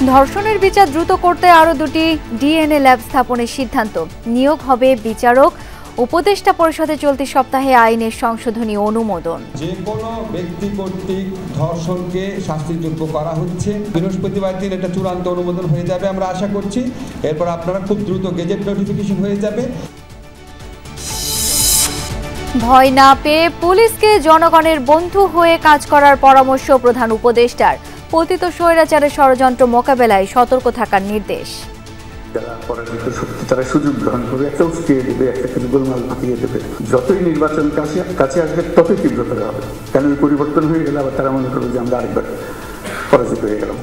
ধর্ষণের বিচার দ্রুত করতে আরও 2টি ডিএনএ ল্যাব স্থাপনের সিদ্ধান্ত। নিয়োগ হবে বিচারক। উপদেষ্টা পরিষদে চলতি সপ্তাহে আইনের সংশোধনী অনুমোদন। যে কোনো ব্যক্তি কর্তৃক ধর্ষণকে শাস্তিযোগ্য করা হচ্ছে। বৃহস্পতিবার দিন এটা চূড়ান্ত অনুমোদন হয়ে যাবে আমরা আশা করছি। এরপর আপনারা খুব দ্রুত গেজেট নোটিফিকেশন হয়ে যাবে। ভয় না পেয়ে পুলিশকে জনগণের বন্ধু হয়ে কাজ করার পরামর্শ প্রধান উপদেষ্টার। পতিত স্বৈরাচারের ষড়যন্ত্র মোকাবেলায় সতর্ক থাকার নির্দেশ। যারা পরাজিত শক্তি তারা সুযোগ গ্রহণ করে একটা উস্কিয়ে দেবে, একটা গোলমাল পাকিয়ে দেবে। যতই নির্বাচন কাছে আসবে ততই তীব্রতর হবে, কেন পরিবর্তন হয়ে গেলে আবার তারা মনে করবে যে আমরা আরেকবার পরাজিত হয়ে গেলাম।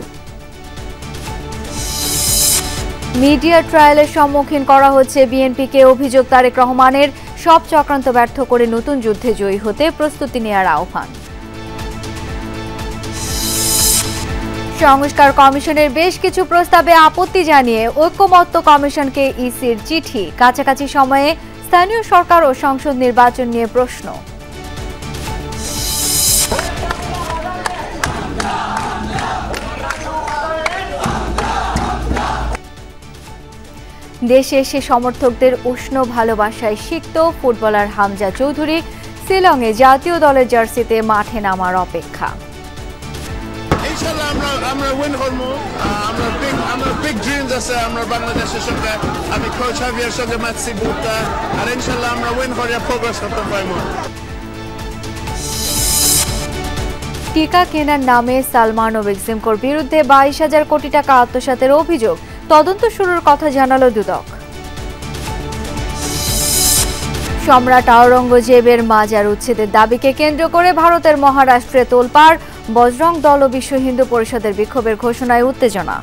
মিডিয়া ট্রায়ালের সম্মুখীন করা হচ্ছে বিএনপিকে। অভিযোগ তারেক রহমানের সব চক্রান্ত ব্যর্থ করে নতুন যুদ্ধে জয়ী হতে প্রস্তুতি নেওয়ার আহ্বান। সংস্কার কমিশনের বেশ কিছু প্রস্তাবে আপত্তি জানিয়ে ঐক্যমত্য কমিশনকে ইসির চিঠি। কাছাকাছি সময়ে স্থানীয় সরকার ও সংসদ নির্বাচন নিয়ে প্রশ্ন। দেশে এসে সমর্থকদের উষ্ণ ভালোবাসায় সিক্ত ফুটবলার হামজা চৌধুরী। শিলংয়ে জাতীয় দলের জার্সিতে মাঠে নামার অপেক্ষা। আমরা উইন করব। আমরা বিগ ড্রিমস আছে আমরা বাংলাদেশের সঙ্গে। আমি কোচ হাভিয়ার সঙ্গে ম্যাচি বুতা আর ইনশাআল্লাহ আমরা উইন করে প্রোগ্রেস করতে পারবো। টিকা কেনার নামে সালমান ও বেক্সিমকোর বিরুদ্ধে 22,000 কোটি টাকা আত্মসাতের অভিযোগ। তদন্ত শুরুর কথা জানালো দুদক। সম্রাট আওরঙ্গজেবের মাজার উচ্ছেদের দাবিকে কেন্দ্র করে ভারতের মহারাষ্ট্রে তোলপাড়। বজরং দল ও বিশ্ব হিন্দু পরিষদের বিক্ষোভের ঘোষণায় উত্তেজনা।